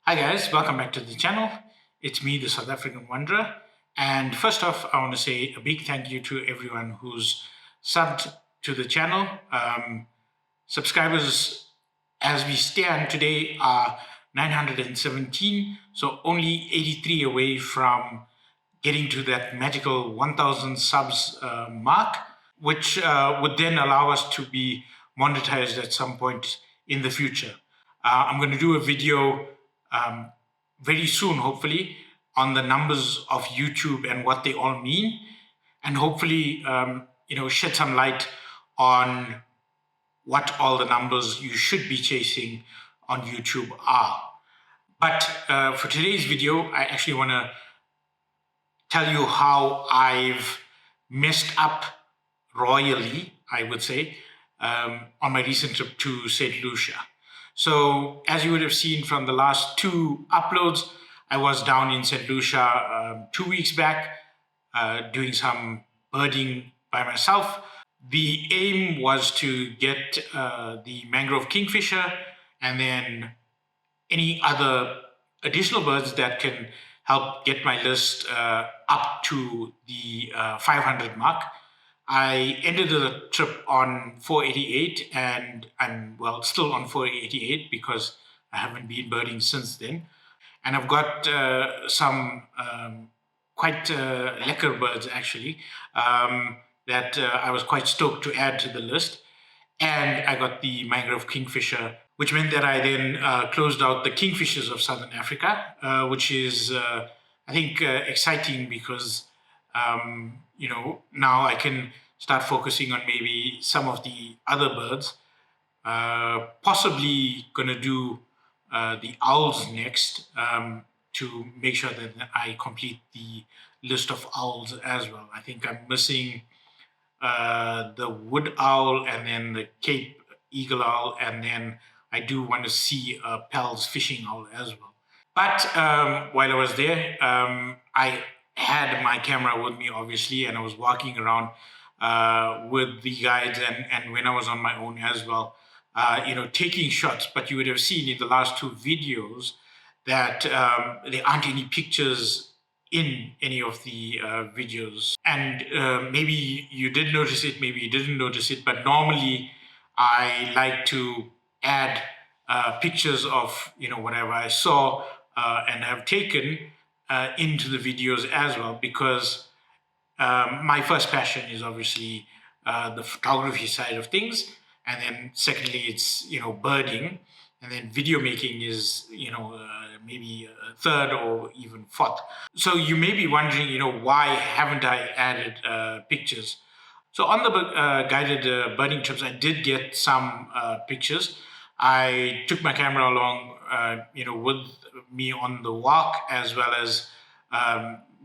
Hi guys, welcome back to the channel. It's me, the South African Wanderer. And first off, I want to say a big thank you to everyone who's subbed to the channel. Subscribers, as we stand today, are 917, so only 83 away from getting to that magical 1,000 subs mark, which would then allow us to be monetized at some point in the future. I'm going to do a video um, very soon, hopefully, on the numbers of YouTube and what they all mean, and hopefully, shed some light on what all the numbers you should be chasing on YouTube are. But for today's video, I actually want to tell you how I've messed up royally, I would say, on my recent trip to St Lucia. So, as you would have seen from the last two uploads, I was down in St Lucia 2 weeks back doing some birding by myself. The aim was to get the mangrove kingfisher and then any other additional birds that can help get my list up to the 500 mark. I ended the trip on 488, and I'm still on 488 because I haven't been birding since then. And I've got some quite lekker birds actually that I was quite stoked to add to the list. And I got the mangrove kingfisher, which meant that I then closed out the kingfishers of Southern Africa, which is, I think, exciting because, now I can start focusing on maybe some of the other birds. Possibly going to do the owls next to make sure that I complete the list of owls as well. I think I'm missing the wood owl and then the Cape eagle owl, and then I do want to see a Pell's fishing owl as well. But while I was there, I had my camera with me, obviously, and I was walking around with the guides and when I was on my own as well, taking shots. But you would have seen in the last two videos that there aren't any pictures in any of the videos. And maybe you did notice it, maybe you didn't notice it, but normally I like to add pictures of whatever I saw and have taken into the videos as well, because my first passion is obviously the photography side of things, and then secondly it's birding, and then video making is maybe a third or even fourth. So you may be wondering, why haven't I added pictures? So on the guided birding trips, I did get some pictures. I took my camera along, with me on the walk, as well as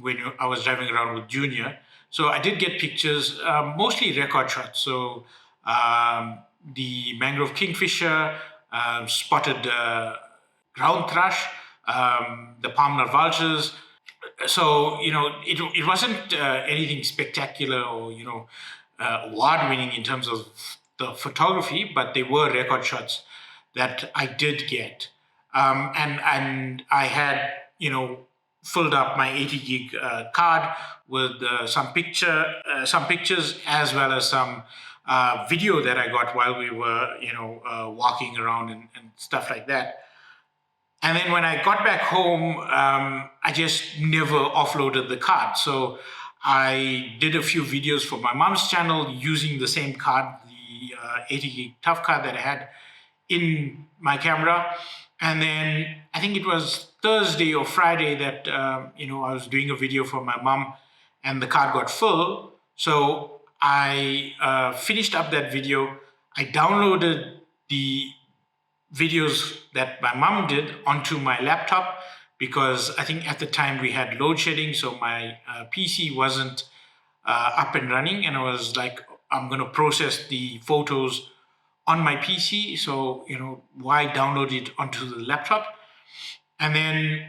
when I was driving around with Junior. So I did get pictures, mostly record shots. So the mangrove kingfisher, spotted ground thrush, the palmer vultures. So it wasn't anything spectacular or award-winning in terms of the photography, but they were record shots that I did get, and I had filled up my 80 gig card with some pictures, as well as some video that I got while we were walking around and stuff like that. And then when I got back home, I just never offloaded the card. So I did a few videos for my mom's channel using the same card, the 80 gig tough card that I had in my camera. And then I think it was Thursday or Friday that I was doing a video for my mom, and the card got full. So I finished up that video. I downloaded the videos that my mom did onto my laptop, because I think at the time we had load shedding, so my PC wasn't up and running, and I was like, I'm going to process the photos on my PC, so why download it onto the laptop? And then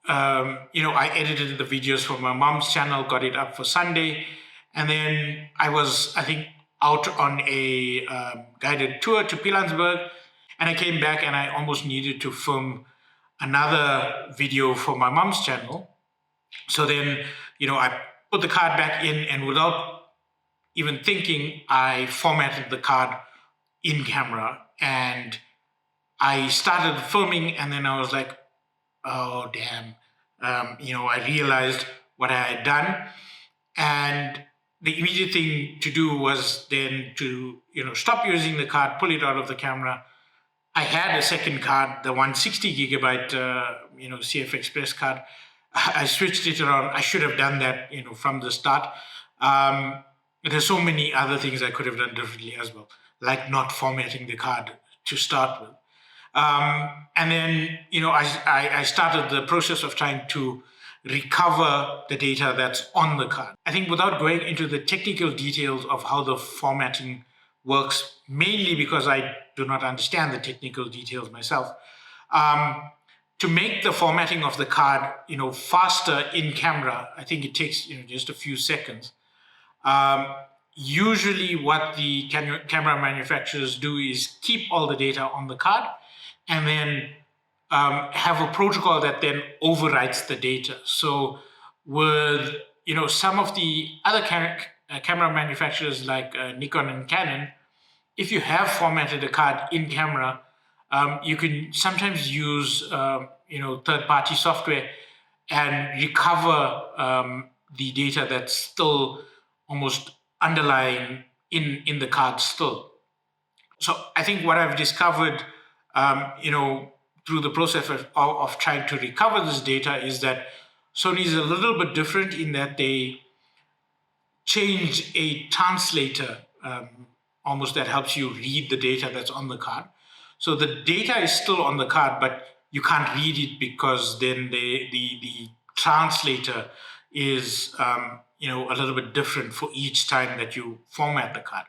I edited the videos for my mom's channel, got it up for Sunday, and then I was, I think, out on a guided tour to Pilansberg, And I came back and I almost needed to film another video for my mom's channel. So then, I put the card back in, and without even thinking, I formatted the card in camera, and I started filming, and then I was like, oh, damn. I realized what I had done. And the immediate thing to do was then to, stop using the card, pull it out of the camera. I had a second card, the 160 gigabyte, CF Express card. I switched it around. I should have done that, from the start. There's so many other things I could have done differently as well, like not formatting the card to start with. And then, I started the process of trying to recover the data that's on the card. I think without going into the technical details of how the formatting works, mainly because I do not understand the technical details myself, to make the formatting of the card, faster in camera, I think it takes, just a few seconds. Usually what the camera manufacturers do is keep all the data on the card and then have a protocol that then overwrites the data. So with, some of the other camera manufacturers like Nikon and Canon, if you have formatted a card in camera, you can sometimes use, third-party software and recover the data that's still almost underlying in the card still. So I think what I've discovered, through the process of trying to recover this data is that Sony is a little bit different in that they change a translator, almost, that helps you read the data that's on the card. So the data is still on the card, but you can't read it because then the translator is a little bit different for each time that you format the card.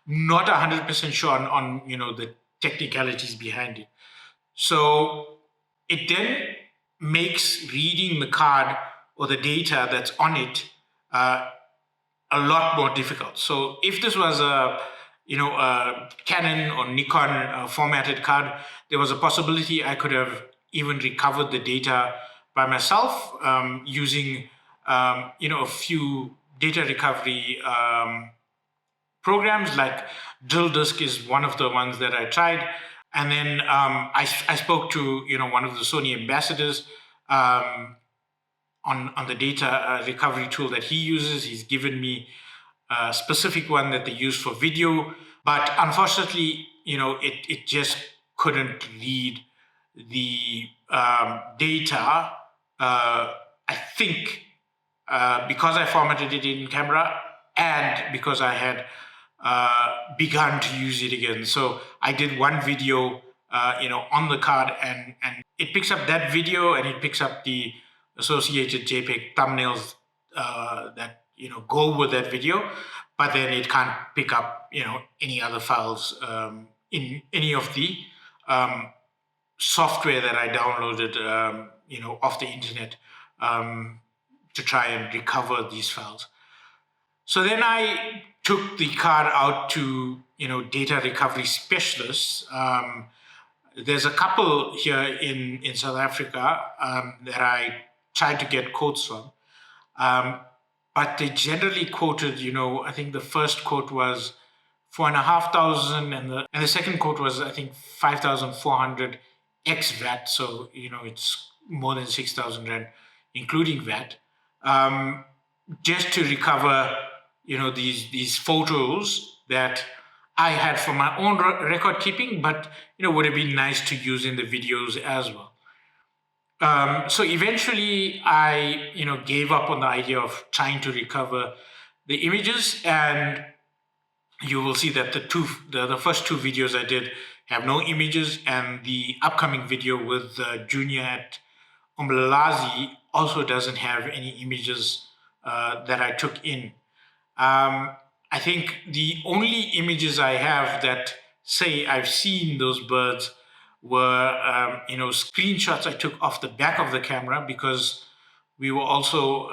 Not 100% sure on the technicalities behind it. So it then makes reading the card or the data that's on it a lot more difficult. So if this was a Canon or Nikon formatted card, there was a possibility I could have even recovered the data by myself using a few data recovery programs, like Drill Disk is one of the ones that I tried. And then I spoke to one of the Sony ambassadors on the data recovery tool that he uses. He's given me a specific one that they use for video, but unfortunately, it just couldn't read the data. I think because I formatted it in camera and because I had begun to use it again. So I did one video, on the card, and it picks up that video and it picks up the associated JPEG thumbnails that go with that video, but then it can't pick up any other files in any of the software that I downloaded off the internet to try and recover these files. So then I took the card out to data recovery specialists. There's a couple here in South Africa that I tried to get quotes from, but they generally quoted, I think the first quote was 4,500, and the second quote was, I think, 5,400 ex VAT. So it's more than 6,000 rand, including VAT, just to recover these photos that I had for my own record keeping, but would have been nice to use in the videos as well. So eventually I gave up on the idea of trying to recover the images, and you will see that the first two videos I did have no images, and the upcoming video with Junior at Umlalazi also doesn't have any images that I took in. I think the only images I have that say I've seen those birds were, screenshots I took off the back of the camera, because we were also,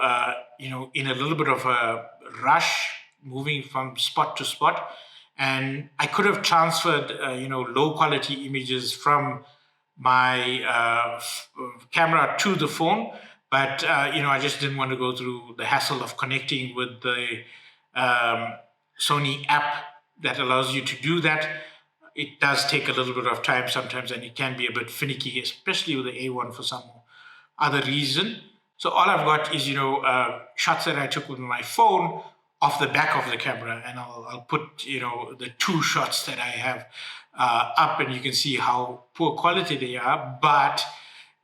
in a little bit of a rush, moving from spot to spot. and I could have transferred low quality images from my camera to the phone, but I just didn't want to go through the hassle of connecting with the um, Sony app that allows you to do that. It does take a little bit of time sometimes, and it can be a bit finicky, especially with the A1 for some other reason. So all I've got is shots that I took with my phone off the back of the camera, and I'll put the two shots that I have up, and you can see how poor quality they are. But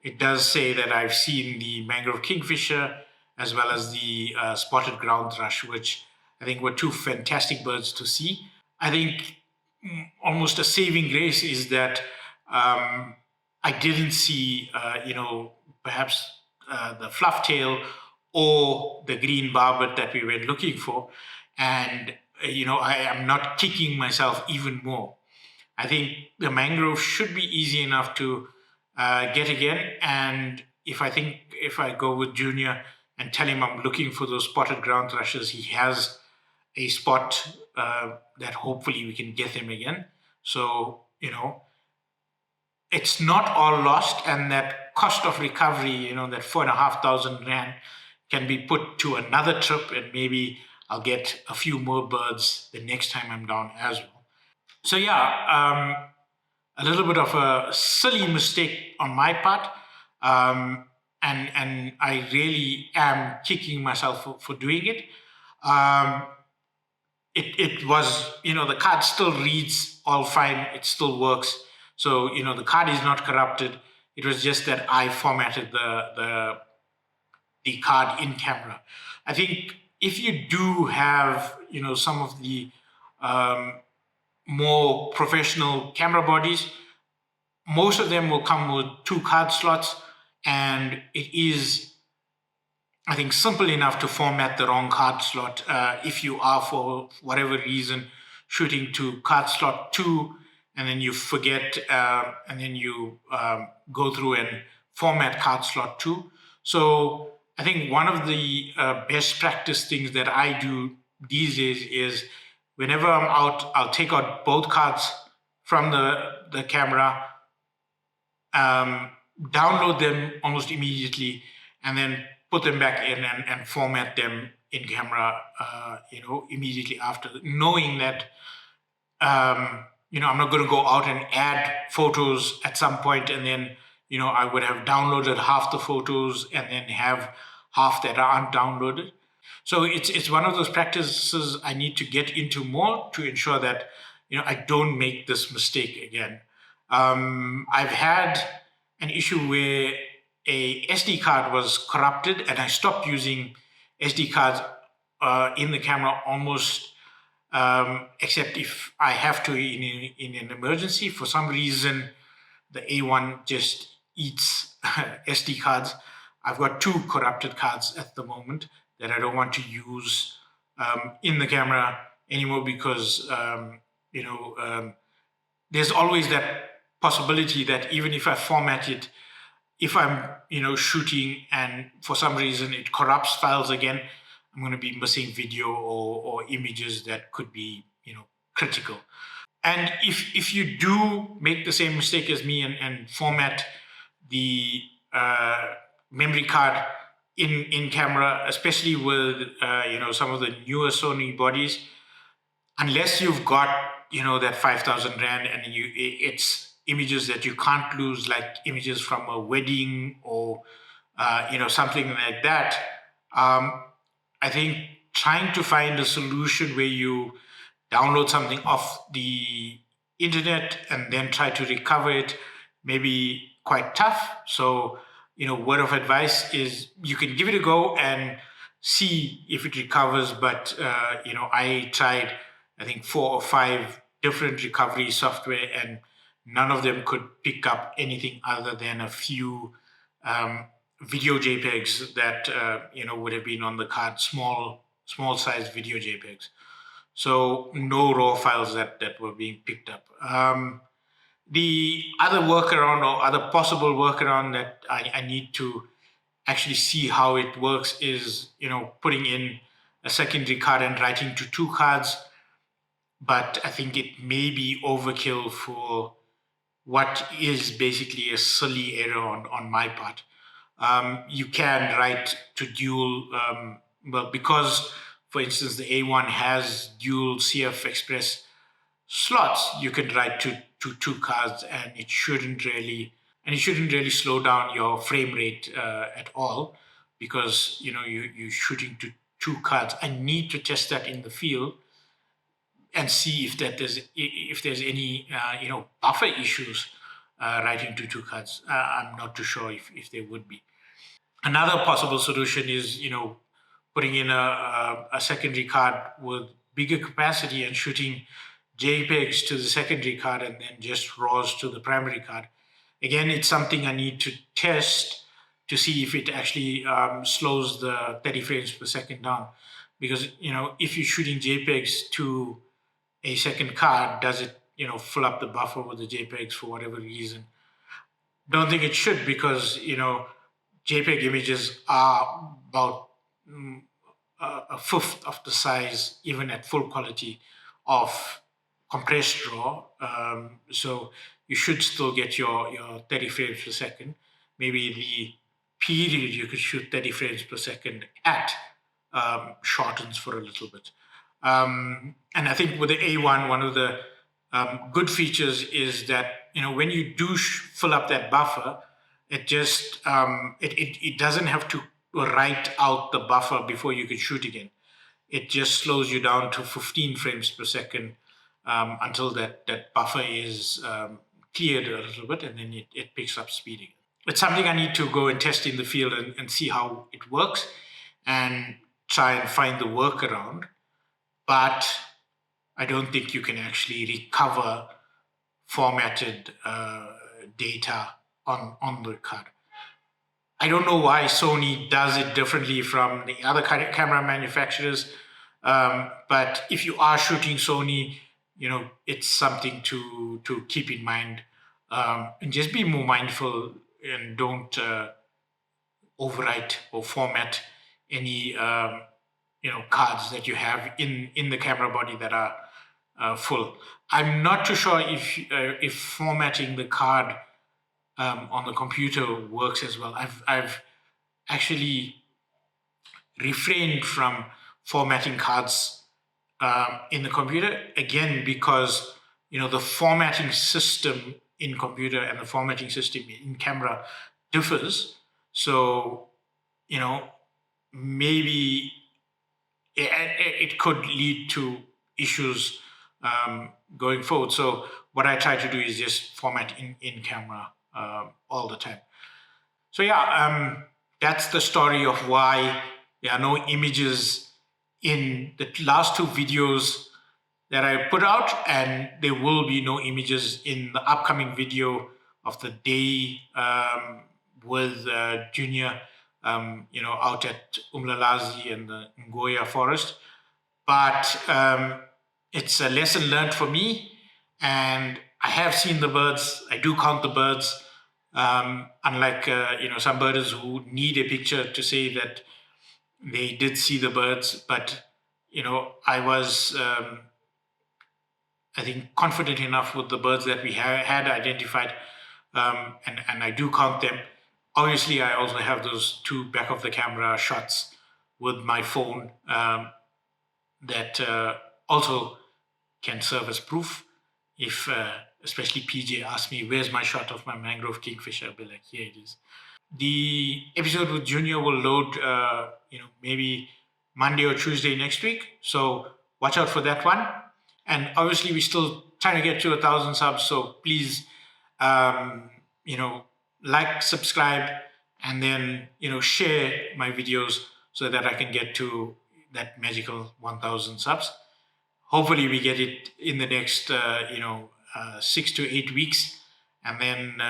it does say that I've seen the mangrove kingfisher as well as the spotted ground thrush, which I think were two fantastic birds to see. I think almost a saving grace is that I didn't see, perhaps the flufftail or the green barbet that we were looking for. And, I am not kicking myself even more. I think the mangrove should be easy enough to get again. And if I go with Junior and tell him I'm looking for those spotted ground thrushes, he has a spot that hopefully we can get them again. So, it's not all lost, and that cost of recovery, that 4,500 rand can be put to another trip, and maybe I'll get a few more birds the next time I'm down as well. So yeah, a little bit of a silly mistake on my part, and I really am kicking myself for doing it. Um, it was, the card still reads all fine, it still works. So, the card is not corrupted. It was just that I formatted the card in camera. I think if you do have, some of the um, more professional camera bodies, most of them will come with two card slots, and it is, I think, simple enough to format the wrong card slot if you are, for whatever reason, shooting to card slot 2, and then you forget, and then you go through and format card slot 2. So I think one of the best practice things that I do these days is whenever I'm out, I'll take out both cards from the camera, um, download them almost immediately, and then put them back in and format them in camera, immediately after, knowing that, I'm not going to go out and add photos at some point, and then, I would have downloaded half the photos and then have half that aren't downloaded. So it's one of those practices I need to get into more to ensure that, I don't make this mistake again. I've had an issue where a SD card was corrupted, and I stopped using SD cards in the camera almost, except if I have to in an emergency. For some reason, the A1 just eats SD cards. I've got two corrupted cards at the moment that I don't want to use in the camera anymore because, there's always that possibility that even if I format it, if I'm, shooting and for some reason it corrupts files again, I'm going to be missing video or images that could be, critical. And if you do make the same mistake as me and format the memory card in camera, especially with some of the newer Sony bodies, unless you've got that 5,000 rand and it's images that you can't lose, like images from a wedding or something like that. I think trying to find a solution where you download something off the internet and then try to recover it may be quite tough. So, word of advice is you can give it a go and see if it recovers. But, I tried, I think, 4 or 5 different recovery software, and none of them could pick up anything other than a few video JPEGs that, would have been on the card, small size video JPEGs. So no raw files that were being picked up. The other workaround or other possible workaround that I need to actually see how it works is, putting in a secondary card and writing to two cards. but I think it may be overkill for what is basically a silly error on my part. You can write to dual, well, because, for instance, the A1 has dual CF Express slots, you can write to two cards, and it shouldn't really slow down your frame rate at all, because you're shooting to two cards. I need to test that in the field and see if there's any buffer issues writing to two cards. I'm not too sure if there would be. Another possible solution is, putting in a secondary card with bigger capacity and shooting JPEGs to the secondary card and then just RAWs to the primary card. Again, it's something I need to test to see if it actually slows the 30 frames per second down. Because, if you're shooting JPEGs to a second card, does it, fill up the buffer with the JPEGs for whatever reason? Don't think it should, because, JPEG images are about a fifth of the size, even at full quality, of compressed RAW. So you should still get your 30 frames per second. Maybe the period you could shoot 30 frames per second at shortens for a little bit. And I think with the A1, one of the good features is that, when you do fill up that buffer, it just it doesn't have to write out the buffer before you could shoot again. It just slows you down to 15 frames per second until that buffer is cleared a little bit, and then it picks up speed again. It's something I need to go and test in the field and see how it works, and try and find the workaround. But I don't think you can actually recover formatted data on the card. I don't know why Sony does it differently from the other camera manufacturers, but if you are shooting Sony, it's something to keep in mind, and just be more mindful, and don't overwrite or format any cards that you have in the camera body that are full. I'm not too sure if formatting the card on the computer works as well. I've actually refrained from formatting cards in the computer, again, because the formatting system in computer and the formatting system in camera differs. So maybe it could lead to issues going forward. So what I try to do is just format in camera all the time. So yeah, that's the story of why there are no images in the last two videos that I put out, and there will be no images in the upcoming video of the day with Junior, out at Umlalazi and the Ngoya forest. But it's a lesson learned for me, and I have seen the birds. I do count the birds. Unlike some birders who need a picture to say that they did see the birds, but I was I think confident enough with the birds that we had identified, and I do count them. Obviously, I also have those two back of the camera shots with my phone that also can serve as proof. If especially PJ asks me, "Where's my shot of my mangrove kingfisher?" I'll be like, "Here it is." The episode with Junior will load, maybe Monday or Tuesday next week. So watch out for that one. And obviously, we're still trying to get to 1,000 subs. So please, like, subscribe, and then share my videos so that I can get to that magical 1,000 subs. Hopefully, we get it in the next 6 to 8 weeks, and then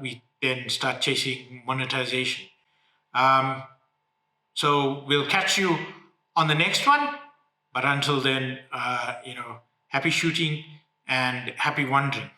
we then start chasing monetization. So we'll catch you on the next one. But until then, happy shooting and happy wandering.